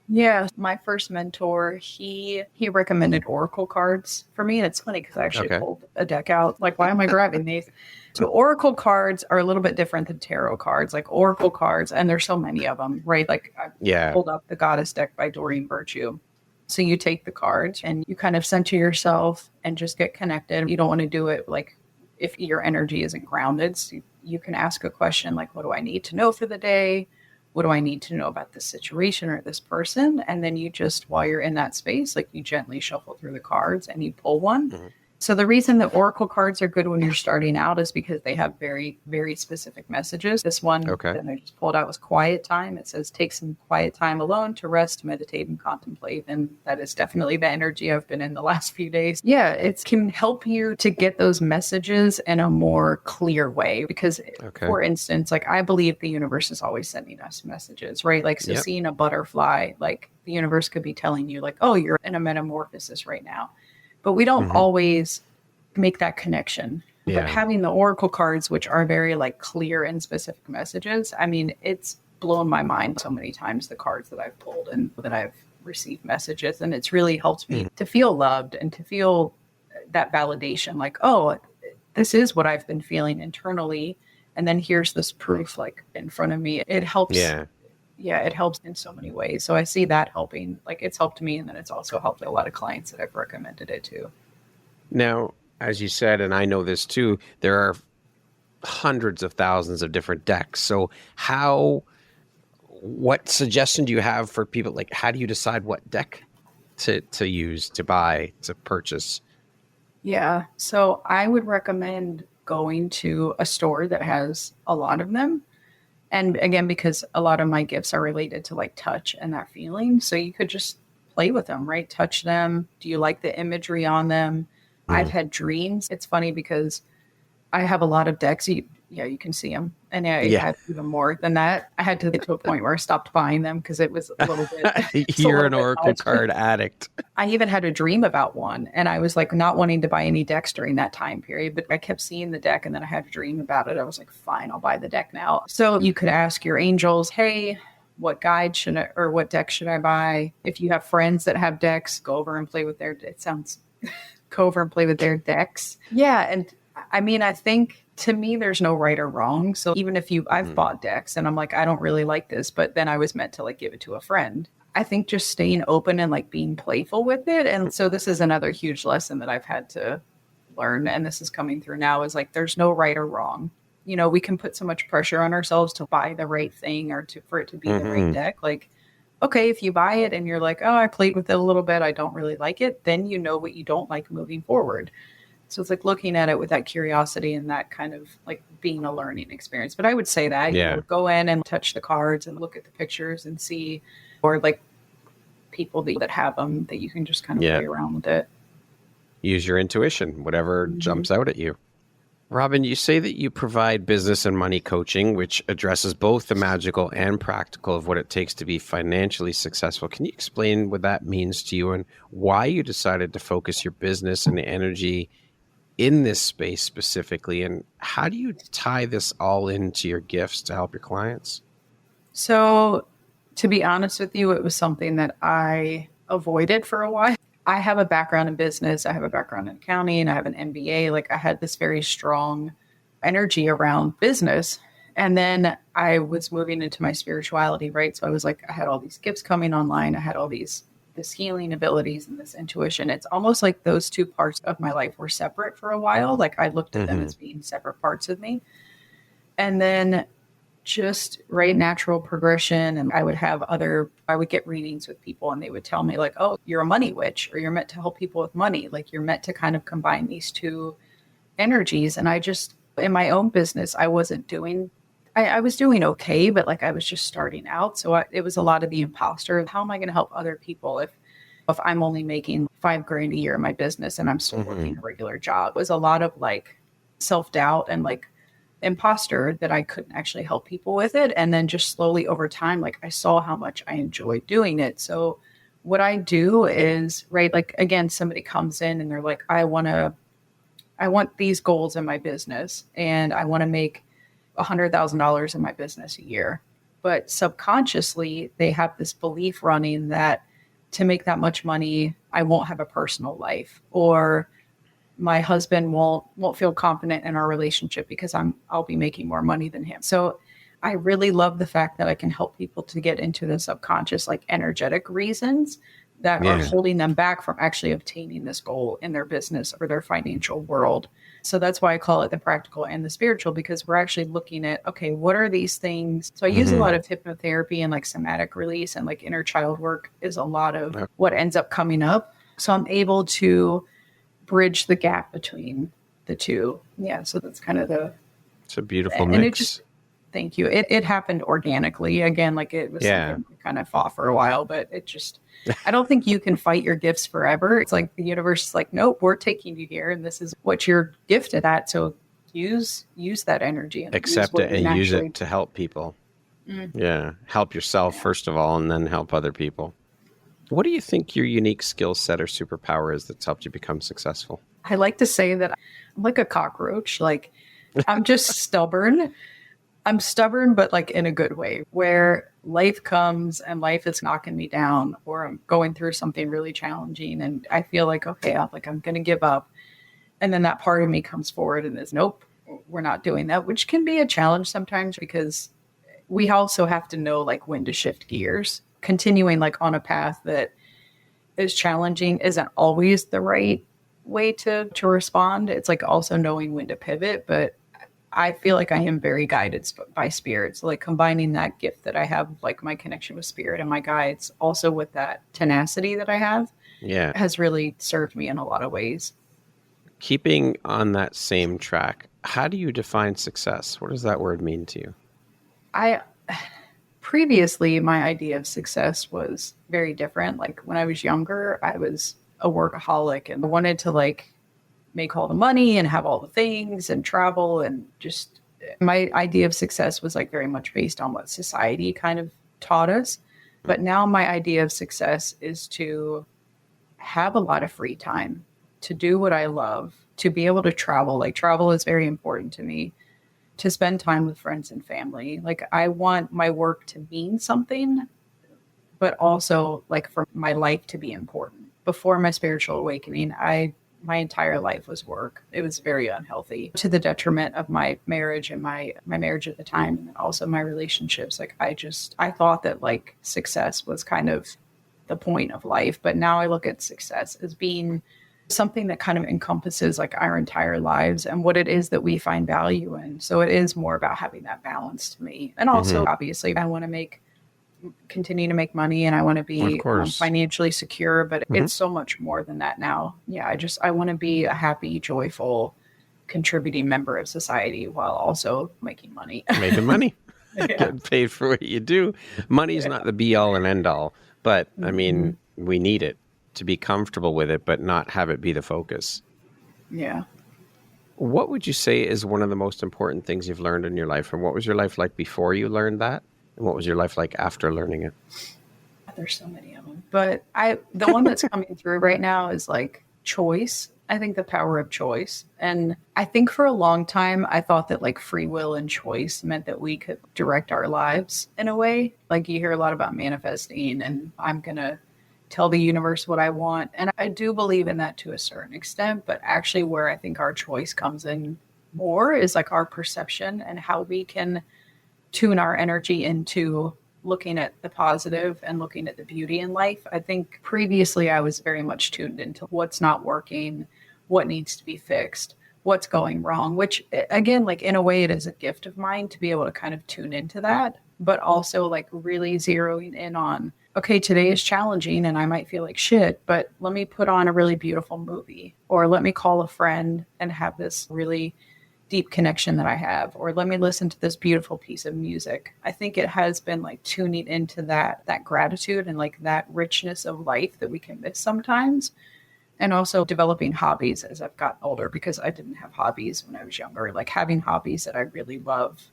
Yeah, my first mentor, he recommended oracle cards for me. And it's funny because I actually Okay. pulled a deck out. Like, why am I grabbing these? So oracle cards are a little bit different than tarot cards. Like oracle cards, and there's so many of them, right? Like I Yeah. pulled up the Goddess deck by Doreen Virtue. So you take the cards and you kind of center yourself and just get connected. You don't want to do it like if your energy isn't grounded. So you can ask a question like, what do I need to know for the day? What do I need to know about this situation or this person? And then you just, while you're in that space, like you gently shuffle through the cards and you pull one. Mhm. So the reason that oracle cards are good when you're starting out is because they have very, very specific messages. This one Okay. that I just pulled out was quiet time. It says take some quiet time alone to rest, meditate, and contemplate. And that is definitely the energy I've been in the last few days. Yeah, it can help you to get those messages in a more clear way. Because, Okay. for instance, like I believe the universe is always sending us messages, right? Like, so Yep. seeing a butterfly, like the universe could be telling you, like, oh, you're in a metamorphosis right now. But we don't Hmm. always make that connection. But Yeah. having the oracle cards, which are very like clear and specific messages, I mean, it's blown my mind so many times, the cards that I've pulled and that I've received messages. And it's really helped me Mhm. to feel loved and to feel that validation, like, oh, this is what I've been feeling internally. And then here's this proof like in front of me. It helps. Yeah. Yeah, it helps in so many ways. So I see that helping. Like it's helped me, and then it's also helped a lot of clients that I've recommended it to. Now, as you said, and I know this too, there are hundreds of thousands of different decks. So what suggestion do you have for people? Like, how do you decide what deck to use, to buy, to purchase? Yeah. So I would recommend going to a store that has a lot of them. And again, because a lot of my gifts are related to like touch and that feeling. So you could just play with them, right? Touch them. Do you like the imagery on them? I've had dreams. It's funny because I have a lot of decks. You can see them. And I Yeah. have even more than that. I had to get to a point where I stopped buying them because it was a little bit. It's a You're little an bit oracle much. card addict. I even had a dream about one, and I was like not wanting to buy any decks during that time period, but I kept seeing the deck, and then I had a dream about it. I was like, fine, I'll buy the deck now. So you could ask your angels, hey, what guide should I, or what deck should I buy? If you have friends that have decks, go over and play with their, go over and play with their decks. Yeah. And I mean, I think to me, there's no right or wrong. So even if I've bought decks and I'm like, I don't really like this, but then I was meant to like give it to a friend. I think just staying open and like being playful with it. And so this is another huge lesson that I've had to learn. And this is coming through now is like, there's no right or wrong. You know, we can put so much pressure on ourselves to buy the right thing or for it to be the right deck. Like, okay, if you buy it and you're like, oh, I played with it a little bit, I don't really like it, then you know what you don't like moving forward. So it's like looking at it with that curiosity and that kind of like being a learning experience. But I would say that, you know, go in and touch the cards and look at the pictures and see, or like people that have them that you can just kind of play around with it. Use your intuition, whatever jumps out at you. Robin, you say that you provide business and money coaching, which addresses both the magical and practical of what it takes to be financially successful. Can you explain what that means to you and why you decided to focus your business and the energy in this space specifically? And how do you tie this all into your gifts to help your clients? So to be honest with you, it was something that I avoided for a while. I have a background in business. I have a background in accounting. I have an MBA. Like I had this very strong energy around business. And then I was moving into my spirituality, right? So I was like, I had all these gifts coming online. I had all this healing abilities and this intuition. It's almost like those two parts of my life were separate for a while. Like I looked at them as being separate parts of me. And then just natural progression. And I would get readings with people and they would tell me like, oh, you're a money witch, or you're meant to help people with money. Like you're meant to kind of combine these two energies. And I just, in my own business, I wasn't doing, I was doing okay, but like I was just starting out. So it was a lot of the imposter of how am I going to help other people if I'm only making $5,000 a year in my business and I'm still working a regular job. It was a lot of like self-doubt and like imposter that I couldn't actually help people with it. And then just slowly over time, like I saw how much I enjoyed doing it. So what I do is, like, again, somebody comes in and they're like, I want these goals in my business and I want to make $100,000 in my business a year. But subconsciously, they have this belief running that to make that much money, I won't have a personal life, or my husband won't feel confident in our relationship because I'll be making more money than him. So I really love the fact that I can help people to get into the subconscious, like energetic reasons that are holding them back from actually obtaining this goal in their business or their financial world. So that's why I call it the practical and the spiritual, because we're actually looking at, okay, what are these things? So I use a lot of hypnotherapy and like somatic release, and like inner child work is a lot of what ends up coming up. So I'm able to bridge the gap between the two. Yeah. So that's kind of it's a beautiful and mix. Thank you. It happened organically. Again, like it was something I kind of fought for a while, but it just, I don't think you can fight your gifts forever. It's like the universe is like, nope, we're taking you here and this is what you're gifted at. So use that energy and accept it and use it to help people. Yeah. Help yourself first of all, and then help other people. What do you think your unique skill set or superpower is that's helped you become successful? I like to say that I'm like a cockroach. Like I'm just stubborn. I'm stubborn, but like in a good way, where life comes and life is knocking me down, or I'm going through something really challenging and I feel like, okay, I'm going to give up. And then that part of me comes forward and is, nope, we're not doing that, which can be a challenge sometimes because we also have to know like when to shift gears. Continuing like on a path that is challenging isn't always the right way to respond. It's like also knowing when to pivot, but I feel like I am very guided by spirit. So like combining that gift that I have, like my connection with spirit and my guides, also with that tenacity that I have, Yeah. has really served me in a lot of ways. Keeping on that same track, how do you define success? What does that word mean to you? I previously, my idea of success was very different. Like when I was younger, I was a workaholic and wanted to like make all the money and have all the things and travel, and just my idea of success was like very much based on what society kind of taught us. But now my idea of success is to have a lot of free time, to do what I love, to be able to travel. Like travel is very important to me, to spend time with friends and family. Like I want my work to mean something, but also like for my life to be important. Before my spiritual awakening, my entire life was work. It was very unhealthy, to the detriment of my marriage and my marriage at the time, and also my relationships. Like I thought that like success was kind of the point of life, but now I look at success as being something that kind of encompasses like our entire lives and what it is that we find value in. So it is more about having that balance to me. And also, obviously, I want to continue to make money, and I want to be financially secure, but it's so much more than that now. Yeah, I want to be a happy, joyful, contributing member of society while also making money. Making money. Getting paid for what you do. Money's not the be all and end all, but I mean, we need it to be comfortable with it, but not have it be the focus. Yeah. What would you say is one of the most important things you've learned in your life? And what was your life like before you learned that? And what was your life like after learning it? There's so many of them, but the one that's coming through right now is like choice. I think the power of choice. And I think for a long time, I thought that like free will and choice meant that we could direct our lives in a way. Like you hear a lot about manifesting and I'm going to tell the universe what I want. And I do believe in that to a certain extent, but actually where I think our choice comes in more is like our perception and how we can tune our energy into looking at the positive and looking at the beauty in life. I think previously I was very much tuned into what's not working, what needs to be fixed, what's going wrong, which again, like in a way it is a gift of mine to be able to kind of tune into that, but also like really zeroing in on, okay, today is challenging and I might feel like shit, but let me put on a really beautiful movie, or let me call a friend and have this really deep connection that I have, or let me listen to this beautiful piece of music. I think it has been like tuning into that gratitude and like that richness of life that we can miss sometimes. And also developing hobbies as I've gotten older, because I didn't have hobbies when I was younger. Like having hobbies that I really love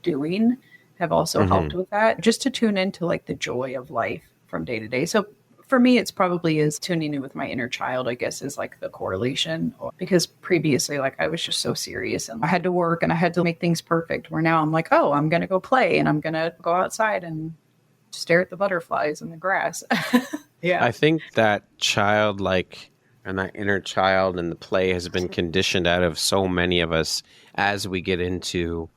doing have also helped with that, just to tune into like the joy of life from day to day. So for me, it's probably is tuning in with my inner child, I guess, is like the correlation, because previously, like I was just so serious and I had to work and I had to make things perfect, where now I'm like, oh, I'm going to go play and I'm going to go outside and stare at the butterflies in the grass. Yeah. I think that childlike and that inner child and the play has been conditioned out of so many of us as we get into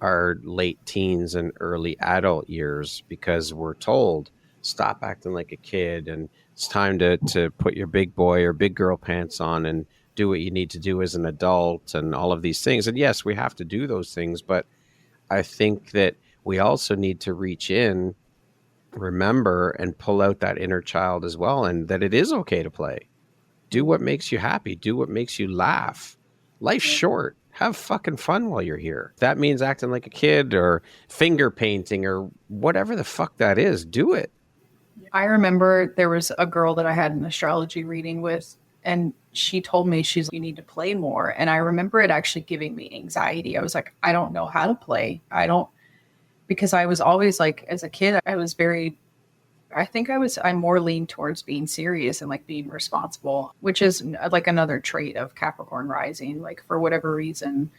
our late teens and early adult years, because we're told, stop acting like a kid and it's time to put your big boy or big girl pants on and do what you need to do as an adult and all of these things. And yes, we have to do those things, but I think that we also need to reach in, remember, and pull out that inner child as well, and that it is okay to play. Do what makes you happy. Do what makes you laugh. Life's short. Have fucking fun while you're here. That means acting like a kid or finger painting or whatever the fuck that is. Do it. I remember there was a girl that I had an astrology reading with, and she told me, you need to play more. And I remember it actually giving me anxiety. I was like, I don't know how to play. Because I was always like, as a kid, I'm more leaned towards being serious and like being responsible, which is like another trait of Capricorn rising. Like for whatever reason,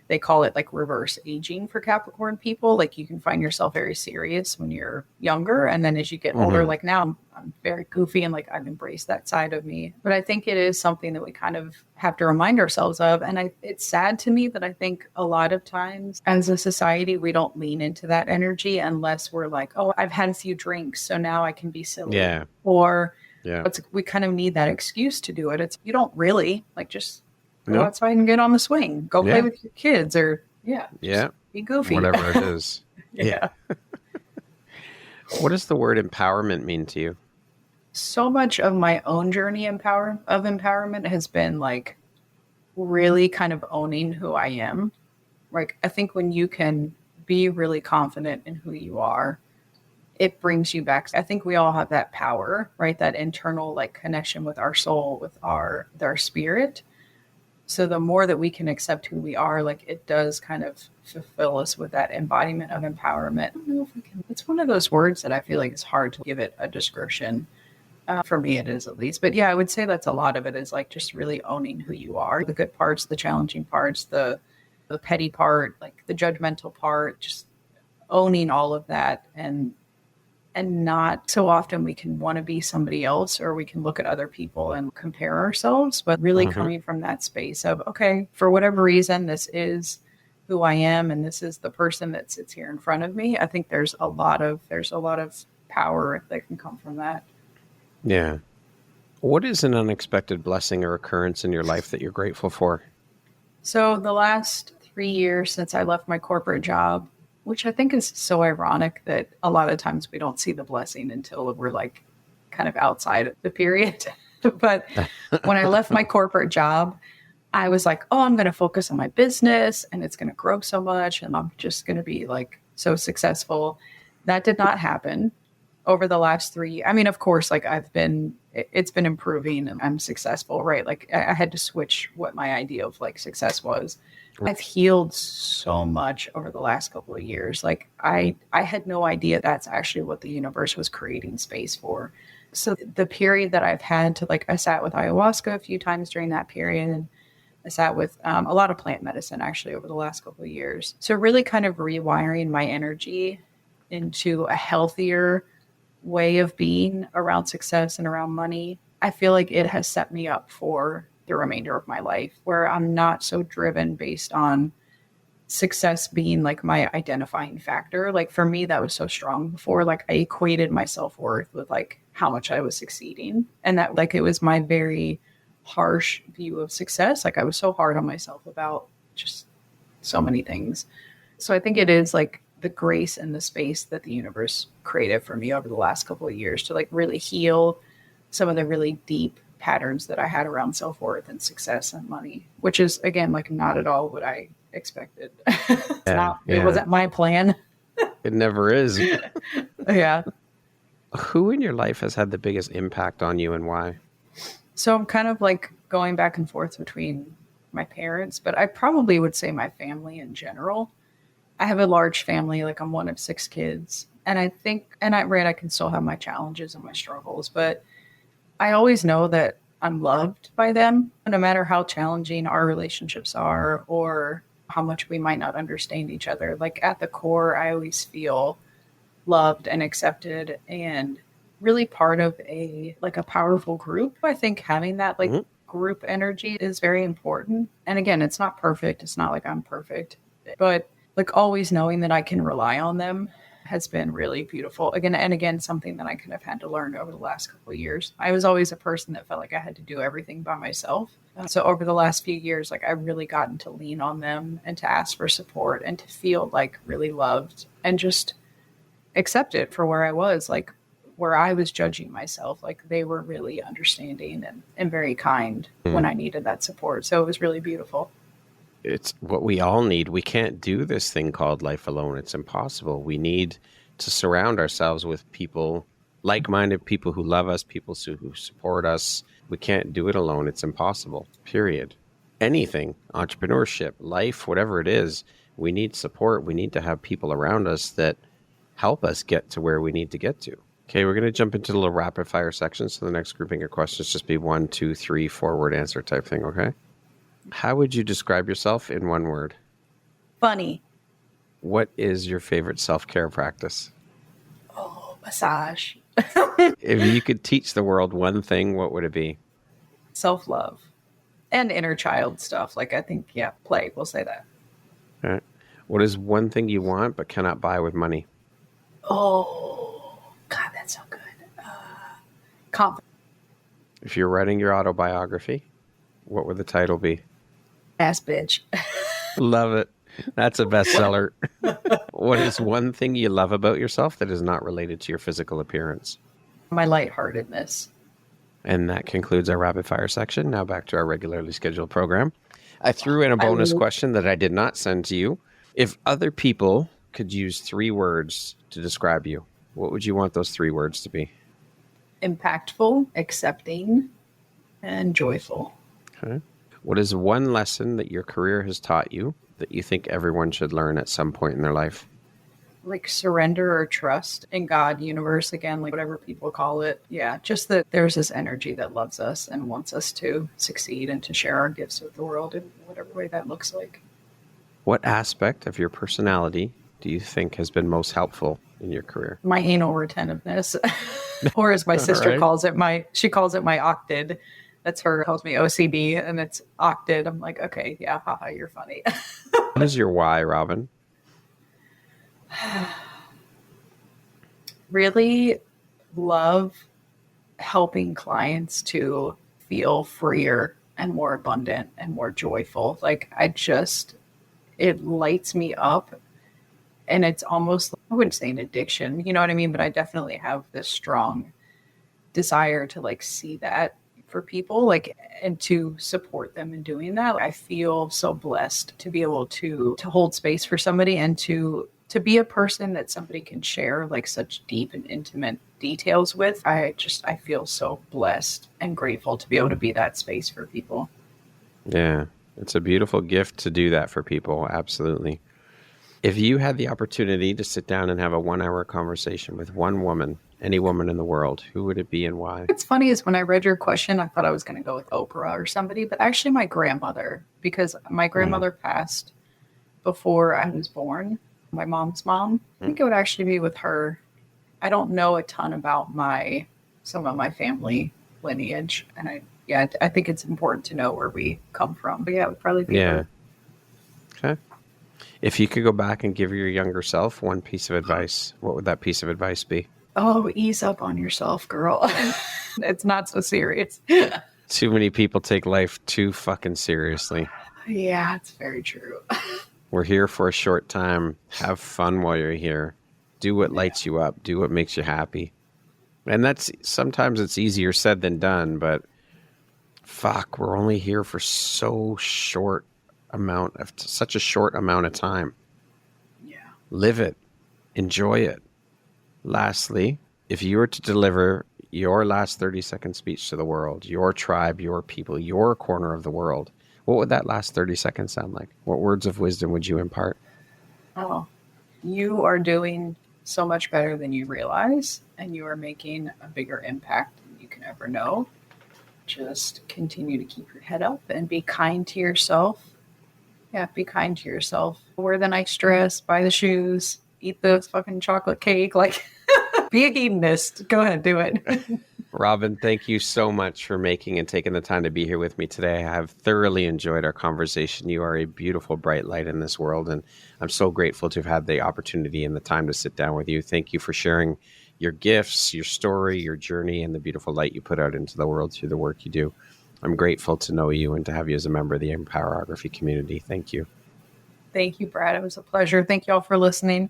they call it like reverse aging for Capricorn people. Like you can find yourself very serious when you're younger. And then as you get older, like now I'm very goofy and like I've embraced that side of me. But I think it is something that we kind of have to remind ourselves of. And it's sad to me that I think a lot of times as a society, we don't lean into that energy unless we're like, oh, I've had a few drinks, so now I can be silly. Yeah. Or we kind of need that excuse to do it. You don't really like just go outside and get on the swing, go play with your kids, or Yeah. Yeah. Be goofy. Whatever it is. Yeah. What does the word empowerment mean to you? So much of my own journey of empowerment has been like really kind of owning who I am. Like, I think when you can be really confident in who you are, it brings you back. I think we all have that power, right? That internal like connection with our soul, with our spirit. So the more that we can accept who we are, like it does kind of fulfill us with that embodiment of empowerment. I don't know if we can. It's one of those words that I feel like it's hard to give it a description. For me, it is at least. But yeah, I would say that's a lot of it is like just really owning who you are, the good parts, the challenging parts, the petty part, like the judgmental part, just owning all of that and not so often we can want to be somebody else or we can look at other people and compare ourselves, but really coming from that space of, okay, for whatever reason, this is who I am and this is the person that sits here in front of me. I think there's a lot of power that can come from that. Yeah. What is an unexpected blessing or occurrence in your life that you're grateful for? So the last 3 years since I left my corporate job, which I think is so ironic that a lot of times we don't see the blessing until we're like kind of outside of the period. But when I left my corporate job, I was like, oh, I'm going to focus on my business and it's going to grow so much and I'm just going to be like so successful. That did not happen over the last 3. I mean, of course, like it's been improving and I'm successful, right? Like I had to switch what my idea of like success was. I've healed so much over the last couple of years. Like I had no idea that's actually what the universe was creating space for. So the period that I've had to like, I sat with ayahuasca a few times during that period. And I sat with a lot of plant medicine actually over the last couple of years. So really kind of rewiring my energy into a healthier way of being around success and around money. I feel like it has set me up for the remainder of my life where I'm not so driven based on success being like my identifying factor. Like for me, that was so strong before. Like I equated my self-worth with like how much I was succeeding. And that like it was my very harsh view of success. Like I was so hard on myself about just so many things. So I think it is like the grace and the space that the universe created for me over the last couple of years to like really heal some of the really deep patterns that I had around self-worth and success and money, which is again, like not at all what I expected. It wasn't my plan. It never is. Yeah. Who in your life has had the biggest impact on you and why? So I'm kind of like going back and forth between my parents, but I probably would say my family in general. I have a large family, like I'm one of 6 kids. And I think, I can still have my challenges and my struggles, but I always know that I'm loved by them, no matter how challenging our relationships are or how much we might not understand each other. Like at the core, I always feel loved and accepted and really part of a powerful group. I think having that group energy is very important. And again, it's not perfect. It's not like I'm perfect, but like always knowing that I can rely on them has been really beautiful. Again, something that I kind of had to learn over the last couple of years. I was always a person that felt like I had to do everything by myself. So over the last few years, like I've really gotten to lean on them and to ask for support and to feel like really loved and just accept it for where I was, like where I was judging myself. Like they were really understanding and very kind when I needed that support. So it was really beautiful. It's what we all need. We can't do this thing called life alone. It's impossible. We need to surround ourselves with people, like-minded people who love us, people who support us. We can't do it alone. It's impossible, period. Anything, entrepreneurship, life, whatever it is, we need support. We need to have people around us that help us get to where we need to get to. Okay, we're going to jump into the little rapid fire section. So the next grouping of questions just be 1, 2, 3, 4-word answer type thing, okay? How would you describe yourself in one word? Funny. What is your favorite self-care practice? Oh, massage. If you could teach the world one thing, what would it be? Self-love and inner child stuff. Like I think, play. We'll say that. All right. What is one thing you want but cannot buy with money? Oh, God, that's so good. Confidence. If you're writing your autobiography, what would the title be? Ass bitch. Love it. That's a bestseller. What is one thing you love about yourself that is not related to your physical appearance? My lightheartedness. And that concludes our rapid fire section. Now back to our regularly scheduled program. I threw in a bonus question that I did not send to you. If other people could use 3 words to describe you, what would you want those 3 words to be? Impactful, accepting, and joyful. Okay. What is one lesson that your career has taught you that you think everyone should learn at some point in their life? Like surrender or trust in God, universe, again, like whatever people call it. Yeah, just that there's this energy that loves us and wants us to succeed and to share our gifts with the world in whatever way that looks like. What aspect of your personality do you think has been most helpful in your career? My anal retentiveness, or as my sister calls it, she calls it my octid. That's her, calls me OCD, and it's octid. I'm like, okay, yeah, haha, you're funny. What is your why, Robin? Really love helping clients to feel freer and more abundant and more joyful. Like it lights me up, and it's almost, I wouldn't say an addiction, you know what I mean? But I definitely have this strong desire to like see that for people, like, and to support them in doing that. I feel so blessed to be able to hold space for somebody and to be a person that somebody can share like such deep and intimate details with. I feel so blessed and grateful to be able to be that space for people. Yeah, it's a beautiful gift to do that for people. Absolutely. If you had the opportunity to sit down and have a 1-hour conversation with one woman, any woman in the world, who would it be and why? It's funny is when I read your question, I thought I was going to go with Oprah or somebody, but actually my grandmother, because my grandmother passed before I was born. My mom's mom. I think it would actually be with her. I don't know a ton about some of my family lineage, and I think it's important to know where we come from. But yeah, it would probably be her. Okay. If you could go back and give your younger self one piece of advice, what would that piece of advice be? Oh, ease up on yourself, girl. It's not so serious. Too many people take life too fucking seriously. Yeah, it's very true. We're here for a short time. Have fun while you're here. Do what lights you up. Do what makes you happy. And sometimes it's easier said than done, but fuck, we're only here for such a short amount of time. Yeah. Live it. Enjoy it. Lastly, if you were to deliver your last 30-second speech to the world, your tribe, your people, your corner of the world, what would that last 30 seconds sound like? What words of wisdom would you impart? Oh, you are doing so much better than you realize, and you are making a bigger impact than you can ever know. Just continue to keep your head up and be kind to yourself. Yeah, be kind to yourself. Wear the nice dress, buy the shoes, eat the fucking chocolate cake. Like, be a hedonist. Go ahead, do it. Robin, thank you so much for making and taking the time to be here with me today. I have thoroughly enjoyed our conversation. You are a beautiful, bright light in this world, and I'm so grateful to have had the opportunity and the time to sit down with you. Thank you for sharing your gifts, your story, your journey, and the beautiful light you put out into the world through the work you do. I'm grateful to know you and to have you as a member of the Empowerography community. Thank you. Thank you, Brad. It was a pleasure. Thank you all for listening.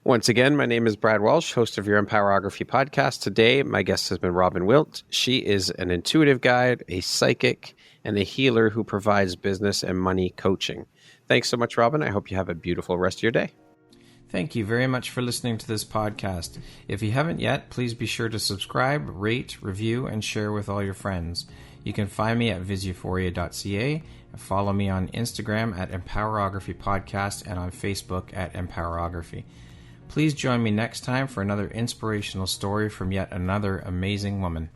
Once again, my name is Brad Walsh, host of your Empowerography podcast. Today, my guest has been Robin Wilt. She is an intuitive guide, a psychic, and a healer who provides business and money coaching. Thanks so much, Robin. I hope you have a beautiful rest of your day. Thank you very much for listening to this podcast. If you haven't yet, please be sure to subscribe, rate, review, and share with all your friends. You can find me at visuphoria.ca and follow me on Instagram at Empowerography Podcast and on Facebook at Empowerography. Please join me next time for another inspirational story from yet another amazing woman.